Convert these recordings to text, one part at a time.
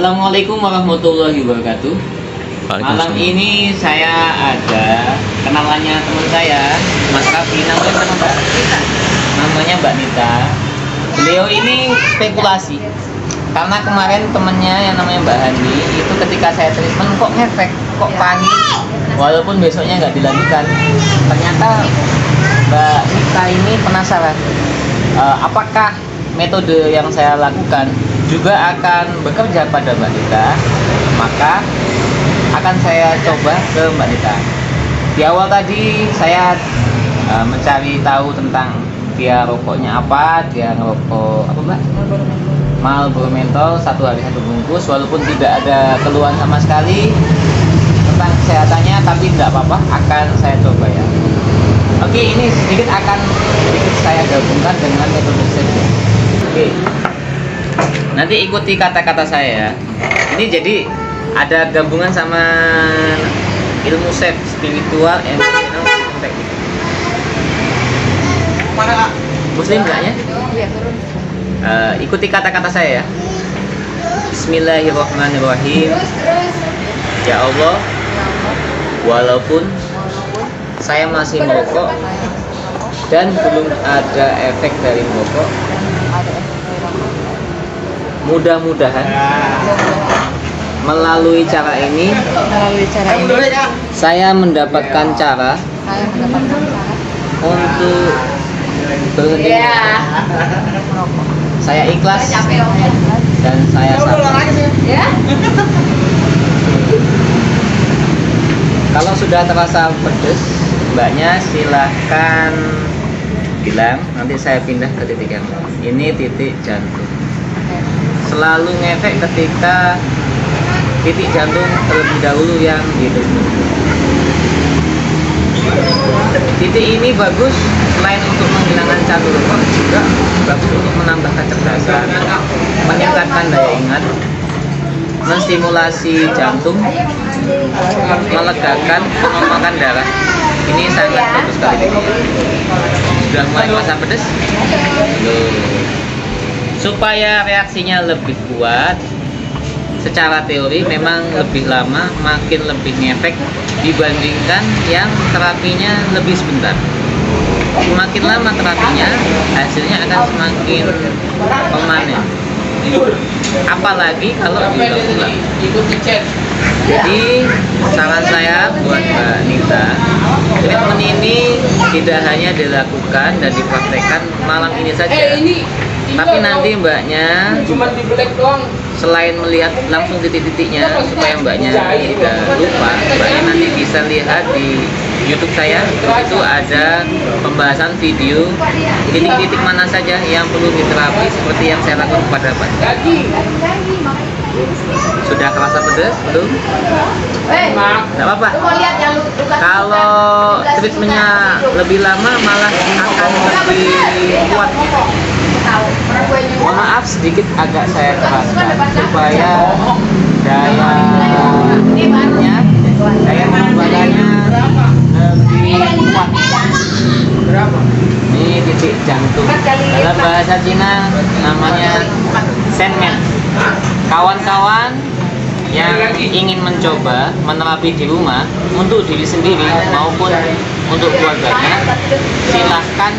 Assalamualaikum warahmatullahi wabarakatuh. Malam ini saya ada kenalannya teman saya, Mas Raffi. Namanya Mbak Nita. Beliau ini spekulasi karena kemarin temennya yang namanya Mbak Hani itu ketika saya treatment kok ngefek, kok pahit, walaupun besoknya nggak dilanjutkan. Ternyata Mbak Nita ini penasaran, apakah metode yang saya lakukan juga akan bekerja pada Mbak Nita. Maka akan saya coba ke Mbak Nita. Di awal tadi saya mencari tahu tentang dia rokoknya apa, dia ngerokok apa Mbak? Marlboro Menthol 1 hari 1 bungkus, walaupun tidak ada keluhan sama sekali tentang kesehatannya, tapi tidak apa-apa, akan saya coba ya. Oke, ini sedikit saya gabungkan dengan metode saya. Oke, nanti ikuti kata-kata saya ya. Ini jadi ada gabungan sama ilmu self spiritual and Muslim enggak ya? Ikuti kata-kata saya ya. Bismillahirrahmanirrahim. Ya Allah, walaupun saya masih merokok dan belum ada efek dari merokok, mudah-mudahan melalui cara ini saya mendapatkan cara untuk berhenti merokok. Saya ikhlas dan saya sabar. Kalau sudah terasa pedas, mbaknya silahkan bilang, nanti saya pindah ke titik yang ini, titik jantung. Selalu ngefek ketika titik jantung terlebih dahulu yang ditutup. Titik ini bagus selain untuk menghilangkan candu rokok, juga bagus untuk menambah kecerdasan, meningkatkan daya ingat, menstimulasi jantung, melegakan pengemakan darah. Ini sangat bagus sekali. Sudah mulai merasa pedas? Supaya reaksinya lebih kuat, secara teori memang lebih lama, makin lebih ngefek dibandingkan yang terapinya lebih sebentar. Semakin lama terapinya, hasilnya akan semakin permanen. Apalagi kalau diulang-ulang. Jadi saran saya buat Mbak Nita, treatment ini tidak hanya dilakukan dan dipraktekkan malam ini saja, tapi nanti mbaknya selain melihat langsung titik-titiknya, supaya mbaknya tidak lupa, mbaknya nanti bisa lihat di YouTube saya. Itu ada pembahasan video titik-titik mana saja yang perlu diterapi seperti yang saya lakukan pada Mbak. Sudah kerasa pedas belum? Tidak apa-apa. Kalau treatmentnya lebih lama malah akan lebih kuat. Mohon maaf sedikit agak saya keraskan supaya daya badannya lebih kuat. Ini titik jantung. Dalam bahasa Cina namanya Shenmen. Kawan-kawan yang ingin mencoba menerapi di rumah untuk diri sendiri maupun untuk keluarganya, silahkan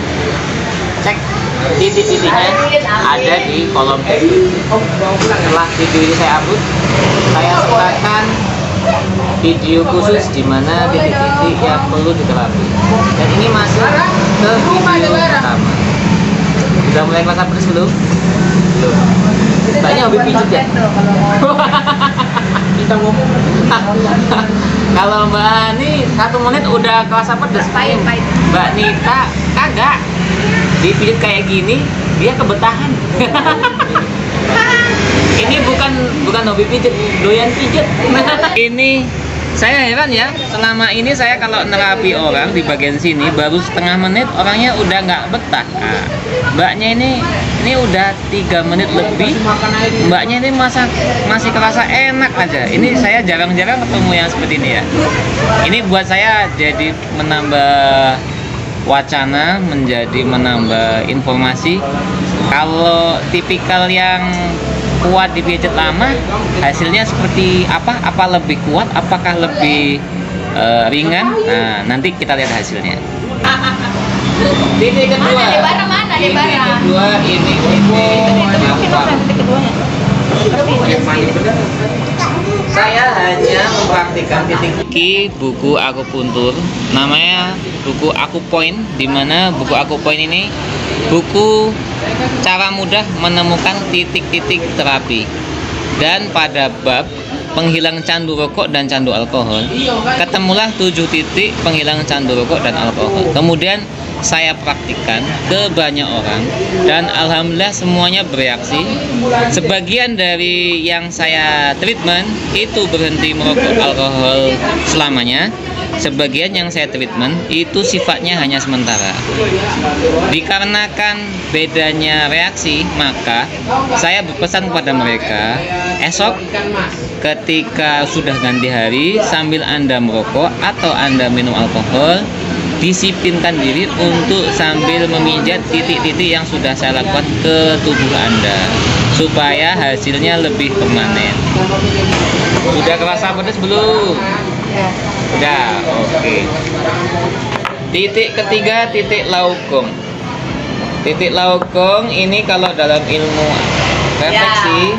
cek titik-titiknya ada di kolom deskripsi. Setelah video ini saya upload, saya sertakan video khusus di mana titik-titik yang perlu diterapi. Dan ini masuk ke video pertama. Sudah mulai kerasa pedas belum? Belum. Mbaknya hobi pijit ya? Kita ngomong. Kalau Mbak Hani 1 menit udah kerasa pedas. Mbak Nita kagak. Dipijit kayak gini, dia kebetahan. Ini bukan hobi pijit, doyan pijit. Ini saya heran ya, selama ini saya kalau nerapi orang di bagian sini baru setengah menit orangnya udah nggak betah. Nah, mbaknya ini udah 3 menit lebih, mbaknya ini masih kerasa enak aja. Ini saya jarang-jarang ketemu yang seperti ini ya. Ini buat saya jadi menambah wacana, menjadi menambah informasi. Kalau tipikal yang kuat dipijat lama, hasilnya seperti apa? Apa lebih kuat? Apakah lebih ringan? Nah, nanti kita lihat hasilnya. Titik kedua. Mana Titik kedua ini saya hanya mempraktikkan titik buku akupuntur, namanya buku Akupoint, di mana buku Akupoint ini buku cara mudah menemukan titik-titik terapi. Dan pada bab penghilang candu rokok dan candu alkohol, ketemulah 7 titik penghilang candu rokok dan alkohol. Kemudian saya praktikkan ke banyak orang dan alhamdulillah semuanya bereaksi. Sebagian dari yang saya treatment itu berhenti merokok alkohol selamanya. Sebagian yang saya treatment itu sifatnya hanya sementara. Dikarenakan bedanya reaksi, maka saya berpesan kepada mereka, esok ketika sudah ganti hari, sambil Anda merokok atau Anda minum alkohol, disiplinkan diri untuk sambil memijat titik-titik yang sudah saya lakukan ke tubuh Anda supaya hasilnya lebih permanen. Udah kerasa pedas belum? Udah, oke. Titik ketiga, titik laukung. Titik laukung ini kalau dalam ilmu refleksi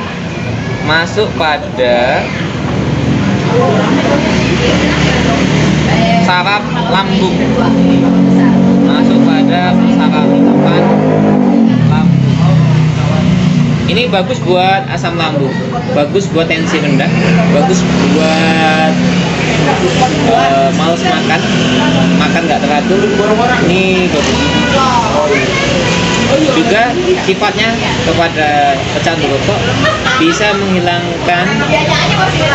masuk pada saraf lambung, masuk pada saraf depan lambung. Ini bagus buat asam lambung, bagus buat tensi rendah, bagus buat males makan nggak teratur. Ini bagus. Juga sifatnya kepada pecandu rokok bisa menghilangkan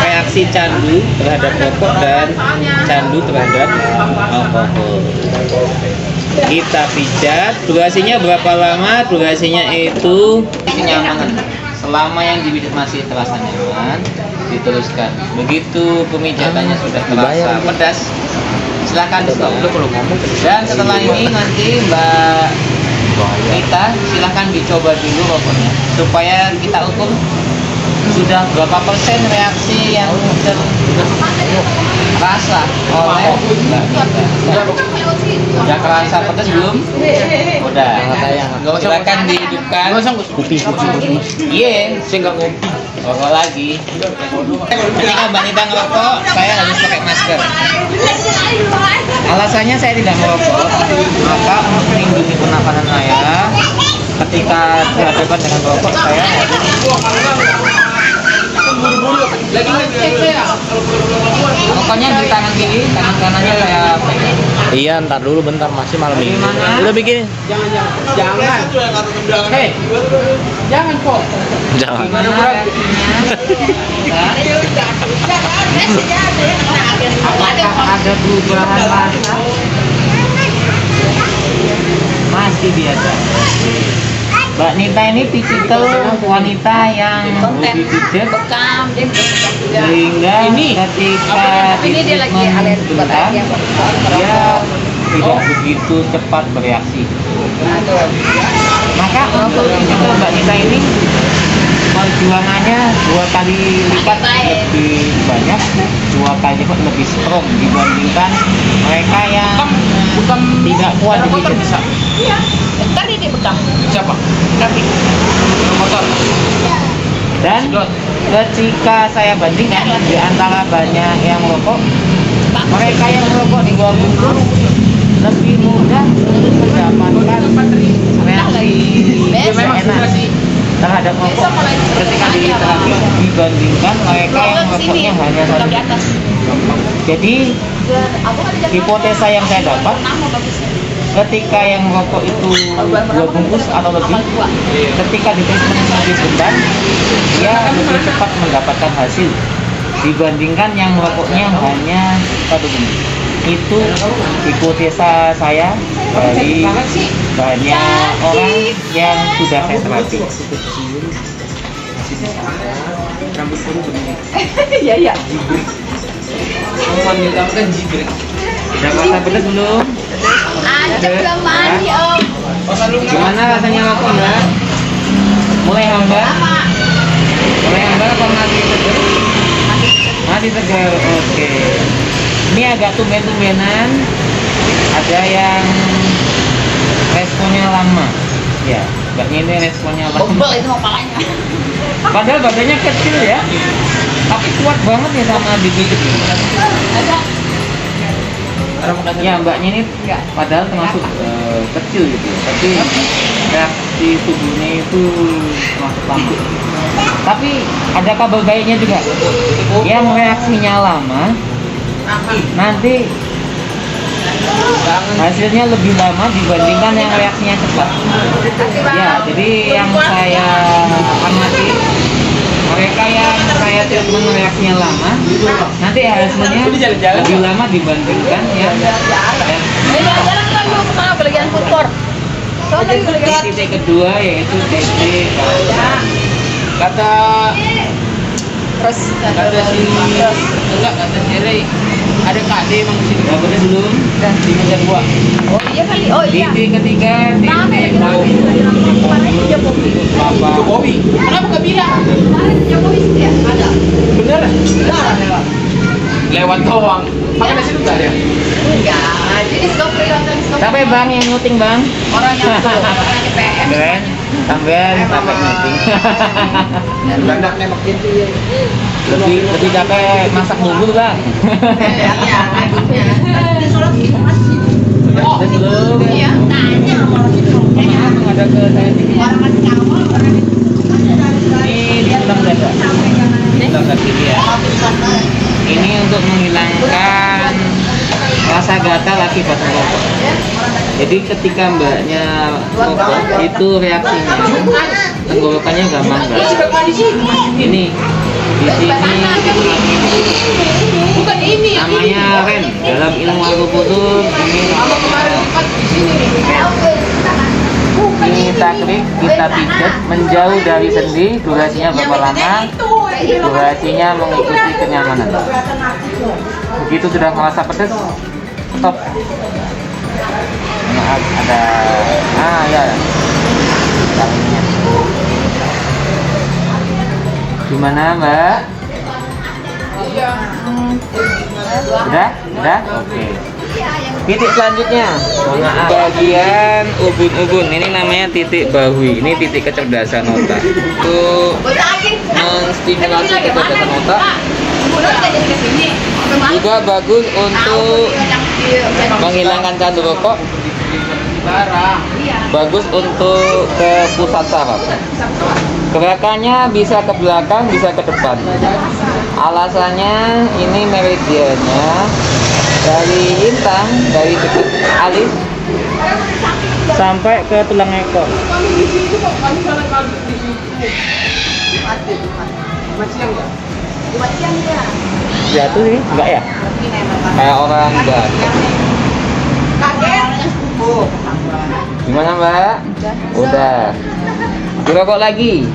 reaksi candu terhadap rokok dan candu terhadap alkohol. Kita pijat, durasinya berapa lama? Durasinya itu kenyamanan. Selama yang dipijat masih terasa nyaman, diteruskan. Begitu pemijatannya sudah terasa pedas, silakan di stop. Dan setelah ini nanti Mbak kita silahkan dicoba dulu rokoknya supaya kita ukur sudah berapa persen reaksi yang terasa oleh Mbak Mita. Udah kerasa pedas belum? Udah. Silakan dihidupkan. Iya, saya nggak ngopi. Rokok lagi. Ketika Mbak Nita ngerokok, saya harus pakai masker. Alasannya saya tidak merokok, maka untuk melindungi pernapasan saya, ketika berhadapan dengan rokok, saya harus rokoknya di tangan kiri, tangan kanannya saya pegang. Iya, ntar dulu bentar, masih malam ini. Udah bikin. Jangan. Hei, jangan kok. Jangan. Apakah ada perubahan rasa? Masih biasa. Mbak Nita ini tipikal wanita yang hobi pijat, sehingga ketika ditreatment sebentar, dia tidak begitu cepat bereaksi. Maka untuk tipikal Mbak Nita ini perjuangannya 2 kali lipat lebih banyak, 2 kali lipat lebih strong dibandingkan mereka yang tidak kuat dipijat. Tadi dia bekam. Siapa? Tapi Motor. Dan ketika saya bandingkan di antara banyak yang merokok, mereka yang merokok di bawah bungkus lebih mudah untuk mendapatkan reaksi enak terhadap rokok ketika diterapi dibandingkan mereka yang merokoknya hanya 1. Jadi hipotesa yang saya dapat, ketika yang merokok itu 2 bungkus atau lebih, ketika ditreatment lebih sebentar, dia lebih cepat mendapatkan hasil dibandingkan yang merokoknya hanya 1 bungkus. Itu hipotesa saya dari banyak orang yang sudah saya terapi. iya iya. Sudah merasa pedas belum? Ada belum mandi om. Gimana rasanya rokok Mbak? Mulai hambar? Kalau yang mbak apa masih segar? Masih segar, oke. Ini agak tumben-tumbenan. Ada yang responnya lama. Ya, mbaknya ini responnya lama. Bobel itu mau palanya. Padahal badannya kecil ya, tapi kuat banget ya sama bibi itu. Ya mbaknya ini padahal termasuk kecil gitu, tapi reaksi tubuhnya itu termasuk lama. Tapi ada kabar baiknya juga, yang reaksinya lama nanti hasilnya lebih lama dibandingkan yang reaksinya cepat. Ya, jadi yang saya amati, mereka yang saya treatment reaksinya lama, nanti hasilnya lebih lama dibandingkan yang Jalan-jalan kan lu kemana bagian food court. titik kedua yaitu titik Kata terus kata si enggak kata Siri ada KD emang di sini. berapa deh belum Di meja gua. Oh iya kali. Oh iya. titik ketiga Rame titik lagi rame. Kemarin Jokowi. Jokowi. Kenapa gak bilang? Kemarin Jokowi sih ya ada. Bener? Lewat doang. Pakai nasi itu nggak ada? Enggak. Jadi stop nonton stop. sampai bang yang nyuting bang Orang yang itu, orang yang PM. keren sampean sampai nyuting Banyak nembak gitu ya. lebih capek masak bubur bang Ya, adiknya. udah belum Iya. Tanya sama orang itu. ada ke saya sini Orang masih awal orang itu. ini di tulang dada tulang kaki ya ini untuk menghilangkan rasa gatal akibat merokok. Jadi ketika mbaknya merokok itu reaksinya tenggorokannya gampang banget. Ini di sini Bukan ini. namanya REM dalam ilmu akupunktur. Ini takrik kita pijat menjauh dari sendi, durasinya berapa lama? Durasinya mengikuti kenyamanan. Begitu sudah merasa pedas, stop. Maaf, ada ya talinya. Gimana mbak? Udah? Oke. Titik selanjutnya, bagian ubun-ubun. Ini namanya titik bahui. Ini titik kecerdasan otak. Untuk menstimulasi kecerdasan otak. Juga bagus untuk menghilangkan candu rokok. Bagus untuk ke pusat saraf. Gerakannya bisa ke belakang, bisa ke depan. Alasannya ini meridiannya dari intang, dari dekat alis sampai ke tulang ekor. Jatuh sih, enggak ya? Kayak orang enggak. Gimana mbak? Udah. Dirokok lagi.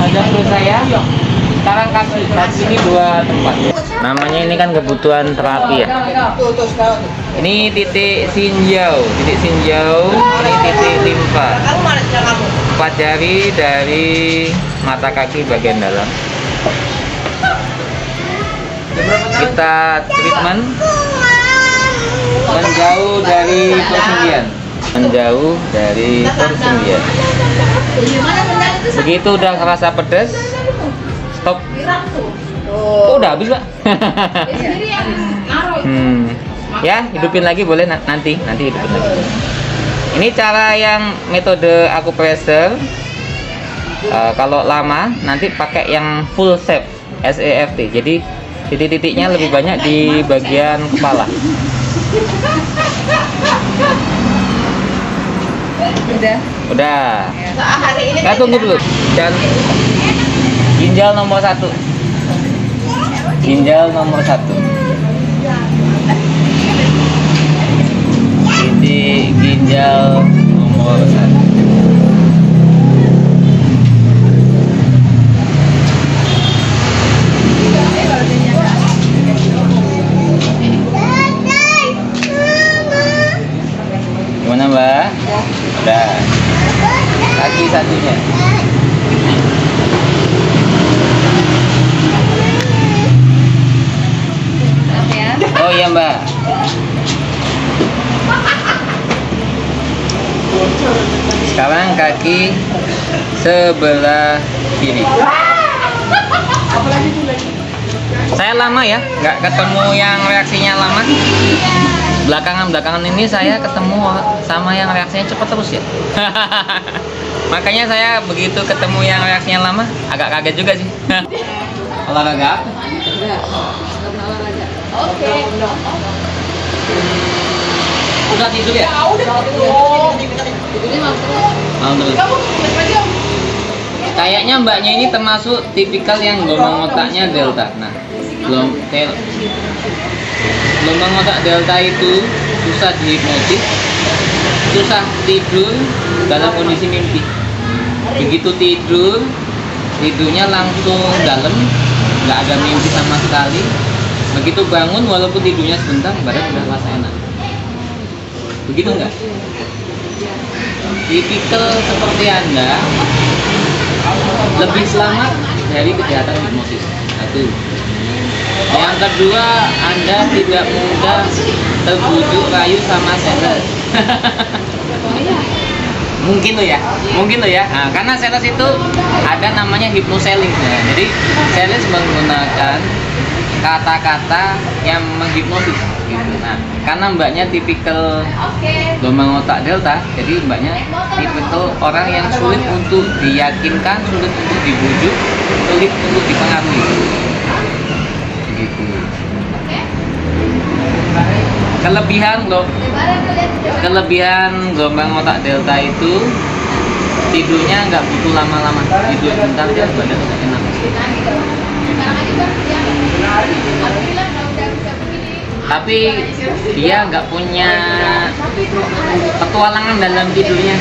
Ajak terus saya. Sekarang kaki ini 2 tempat. Namanya ini kan kebutuhan terapi ya. Ini titik sinjau, ini titik limfa. 4 jari dari mata kaki bagian dalam. Kita treatment menjauh dari persendian. Begitu udah ngerasa pedas, stop. Oh, udah habis pak. Ya hidupin lagi boleh nanti hidupin lagi. Ini cara yang metode akupressure. Kalau lama nanti pakai yang full shape SEFT. Jadi titik-titiknya lebih banyak di bagian kepala. Udah. Kita tunggu dulu. Dan ginjal nomor 1. Titik ginjal nomor 1. Gimana mbak? Oh iya Mbak. Sekarang kaki sebelah kiri. Saya lama ya, nggak ketemu yang reaksinya lama. Belakangan ini saya ketemu sama yang reaksinya cepat terus ya. Makanya saya begitu ketemu yang reaksinya lama, agak kaget juga sih. Olahraga apa? Oke. Udah tidur ya? Mau terus. Kayaknya mbaknya ini termasuk tipikal yang gelombang otaknya delta. Nah, gelombang otak delta itu susah dihipnotis, susah tidur dalam kondisi mimpi. Begitu tidur, tidurnya langsung dalam, nggak ada mimpi sama sekali. Begitu bangun, walaupun tidurnya sebentar, badan sudah rasa enak. Begitu nggak? Tipikal seperti Anda lebih selamat dari kejahatan hipnosis. Satu. Yang kedua, Anda tidak mudah terbujuk rayu sama sales. Mungkin lo ya. Nah, karena sales itu ada namanya hypnoselling. Nah, jadi sales menggunakan kata-kata yang menghipnotis gitu. Nah, karena mbaknya tipikal gelombang otak delta, jadi mbaknya tipikal orang yang sulit untuk diyakinkan, sulit untuk dibujuk, sulit untuk dipengaruhi. Begitu. Kelebihan gelombang otak delta itu tidurnya nggak butuh lama-lama, tidur bentar aja badan udah enak. Tapi dia nggak punya petualangan dalam tidurnya.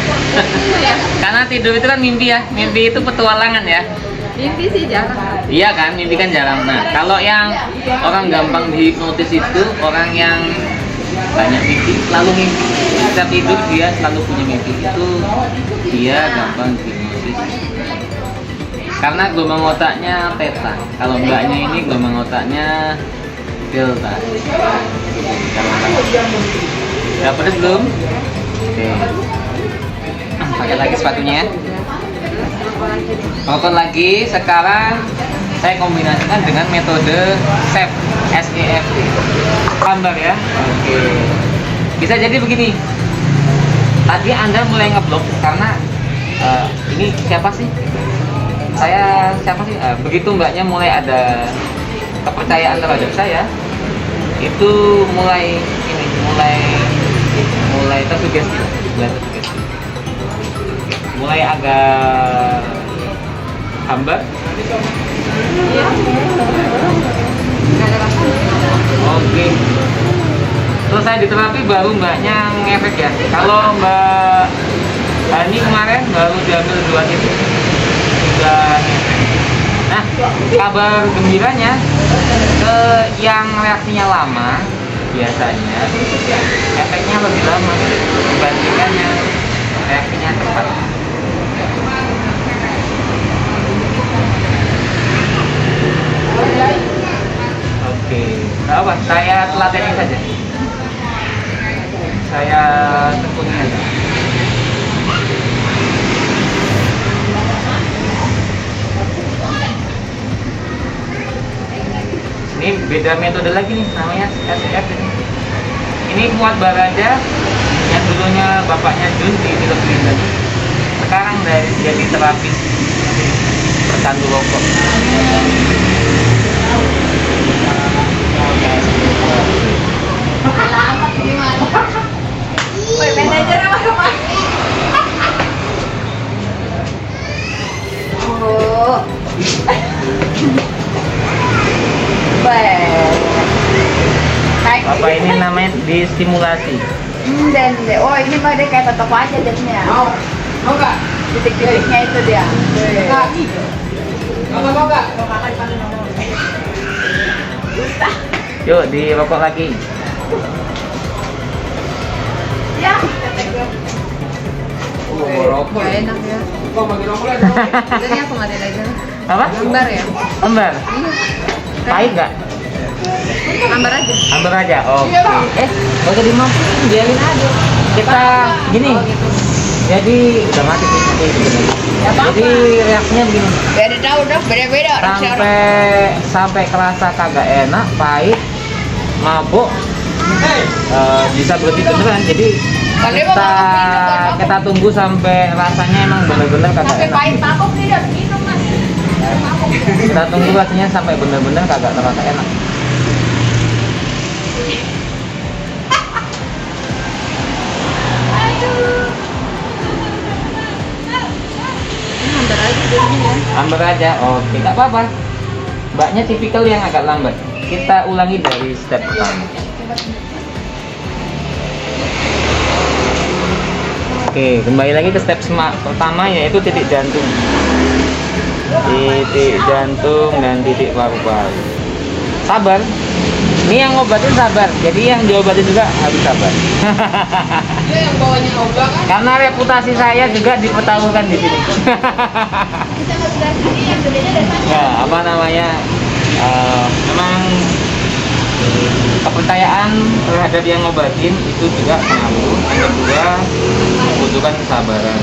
Karena tidur itu kan mimpi ya, mimpi itu petualangan ya. Mimpi sih jarang. Iya kan, mimpi kan jarang. Nah, kalau yang orang gampang dihipnotis itu orang yang banyak mimpi, selalu mimpi. Setiap tidur dia selalu punya mimpi. Itu dia gampang dihipnotis. Karena gelombang otaknya theta. Kalau mbaknya ini gelombang otaknya delta. Udah pedes belum? Oke. Pakai lagi sepatunya ya. Oke lagi. Sekarang saya kombinasikan dengan metode SEFT, SEFT. Gambar ya. Oke. Bisa jadi begini. Tadi Anda mulai ngeblok karena ini siapa sih? Saya siapa sih? Begitu mbaknya mulai ada kepercayaan terhadap saya, itu mulai tersugesti, mulai agak hambar. Oke. Selesai diterapi baru mbaknya ngefek ya. Kalau mbak Hani kemarin baru diambil 2 titik sudah ngefek. Nah, kabar gembiranya ke yang reaksinya lama biasanya efeknya lebih lama dibandingkan yang reaksinya cepat. Oke, apa? Saya telateni saja. Saya tekuni aja. Ini beda metode lagi nih, namanya SEF ini. Ini Muad Baraja yang dulunya bapaknya Jun di film Linda. Sekarang jadi terapis pecandu rokok. Alamat gimana? Woi, manajernya mah kemana? Oh. Baik. Bapak ini namanya distimulasi. Dan oh ini mah dia kayak tetap aja jadinya. Mau nggak? Titik-titiknya itu dia. Mau nggak? Yuk, dirokok lagi. Ya. Oh, rokok. Enak ya. Kau bagi nomor ya? Jadi aku mati lagi. Apa? Ambar ya? Ambar. Pahit nggak? Ambar aja. Ambar aja. Oke. Kalau jadi mampu biarin aja. Kita gini. Oh, gitu. Jadi udah mati sih. Jadi reaksinya begini. Beda tahu dong, beda-beda orang sih orang. Sampai kerasa kagak enak, pahit, mabuk, bisa berhenti beneran. Jadi kita tunggu sampai rasanya emang bener-bener kagak Sampai enak. pahit mabuk nih udah minum mas. Kita tunggu rasanya sampai bener-bener kagak terasa enak. Ambar aja jadinya. Ambar aja, oke, nggak apa-apa. Mbaknya tipikal yang agak lambat. Kita ulangi dari step pertama. Oke, kembali lagi ke step pertama yaitu titik jantung. Titik jantung dan titik paru-paru. Sabar. Ini yang ngobatin sabar. Jadi yang diobatin juga harus sabar. Dia yang bawanya obat kan? Karena reputasi saya juga dipertaruhkan di sini. Bisa ngebelas ini yang berbeda dari mana? Ya, apa namanya? Memang kepercayaan terhadap yang ngobatin itu juga pengaruh. Yang kedua membutuhkan kesabaran.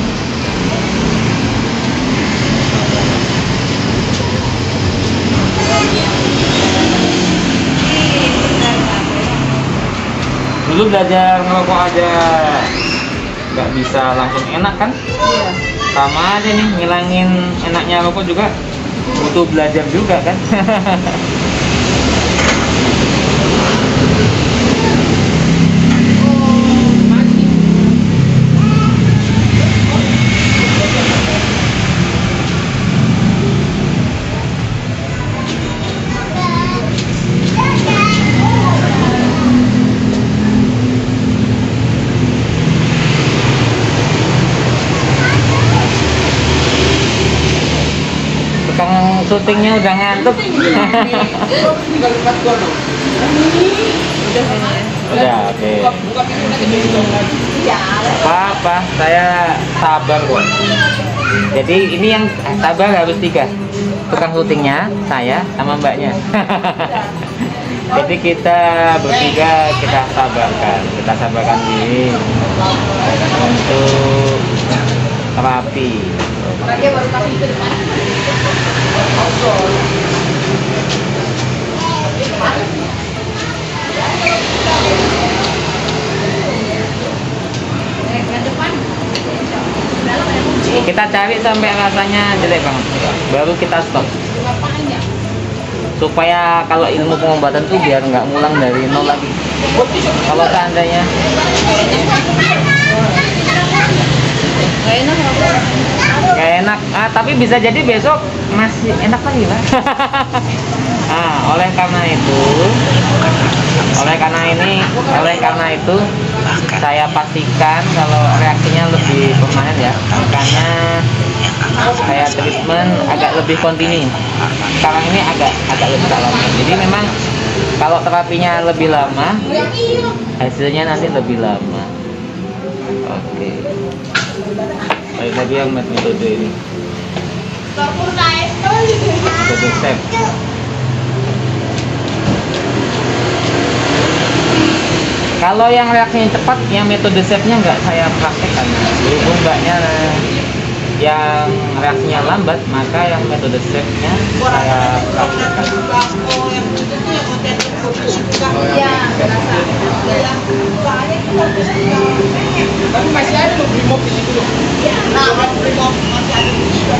Dulu belajar ngerokok aja nggak bisa langsung enak kan? Iya. Sama aja nih, ngilangin enaknya rokok juga butuh belajar juga kan? Tukang syutingnya udah ngantuk. Tinggal 4 gol dong. Udah ini ya. Udah, oke. Buka pintu nanti dihitung lagi. Iya. Apa-apa, saya sabar kok. Jadi ini yang sabar harus 3. Tukang syutingnya, saya sama mbaknya. Jadi kita bertiga kita sabarkan diri untuk terapi. Dia baru kasih itu depan. Yang depan. Kita cari sampai rasanya jelek banget, baru kita stop. Supaya kalau ilmu pengobatan tuh biar nggak ngulang dari nol lagi. Kalau seandainya Gak enak apa? nggak enak, tapi bisa jadi besok masih enak lagi lah. Oleh karena itu saya pastikan kalau reaksinya lebih permanen ya, makanya saya treatment agak lebih kontinu. Sekarang ini agak lebih lama. Jadi memang kalau terapinya lebih lama, hasilnya nanti lebih lama. Oke. Baik lagi yang metode ini. Metode step. Kalau yang reaksinya cepat, yang metode stepnya nggak saya praktekkan. Berhubung mbaknya yang reaksinya lambat, maka yang metode stepnya saya praktekkan. Iya, berasa. Tapi masih ada loh Brimob di situ loh. Nah, Brimob masih ada di situ.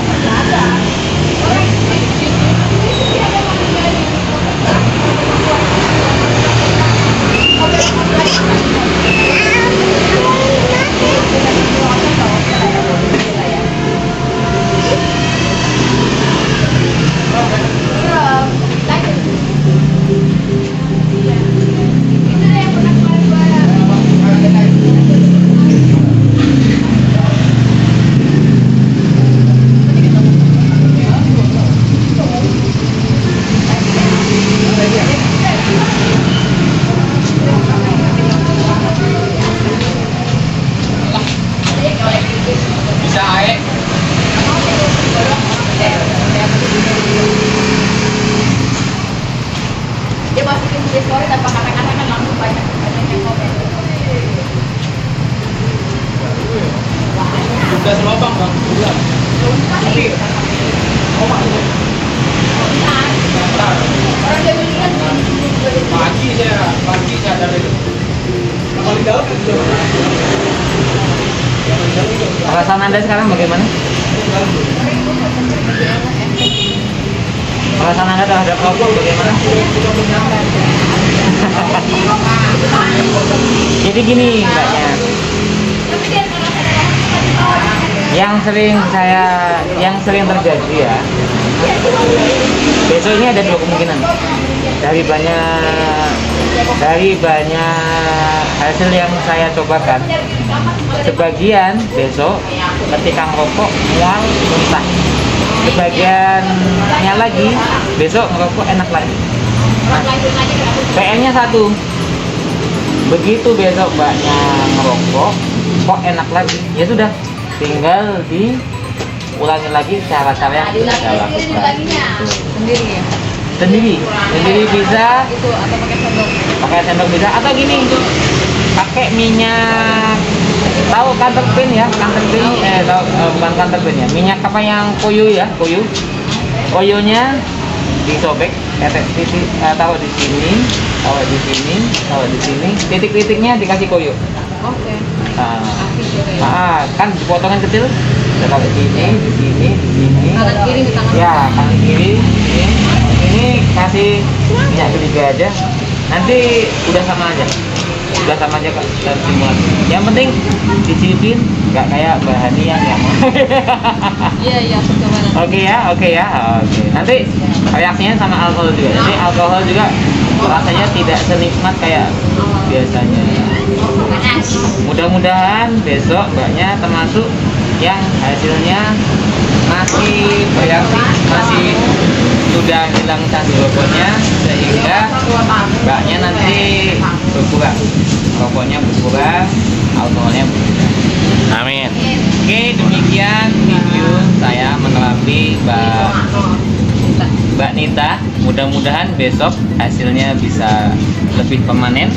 Perasaan Anda sekarang bagaimana? Perasaan Anda terhadap rokok bagaimana? Jadi gini mbaknya, yang sering terjadi ya, besok ini ada dua kemungkinan. Dari banyak hasil yang saya cobakan, sebagian besok ketika merokok mual muntah, sebagiannya lagi besok merokok enak lagi. Nah, PR-nya satu, begitu besok mbaknya ngerokok kok enak lagi, ya sudah tinggal diulangi lagi cara-cara yang sudah saya lakukan. Sendiri ya? Sendiri bisa, Itu atau pakai sendok? pakai sendok bisa, atau gini, pakai minyak, tahu kanterpin ya, kanterpin, bukan kanterpin ya, minyak apa yang koyo ya, koyonya disobek, titik, taruh di sini, taruh di sini, titik-titiknya dikasih koyo. Oke. Kan dipotongin kecil, taruh di sini, Kanan kiri di tangan. ya kanan kiri, ini kasih minyak ketiga aja, nanti udah sama aja Kak, dan semua. Yang penting dicicipin, nggak kayak bahani yang Iya, aku coba nanti. Oke ya. Nanti reaksinya sama alkohol juga. Nanti alkohol juga rasanya tidak senikmat kayak biasanya. Mudah-mudahan besok mbaknya termasuk yang hasilnya masih bereaksi, masih sudah hilang candu rokoknya, sehingga mbaknya nanti berkurang, rokoknya berkurang, alkoholnya berkurang. Amin. Oke, demikian video saya menerapi Mbak Nita. Mudah-mudahan besok hasilnya bisa lebih permanen.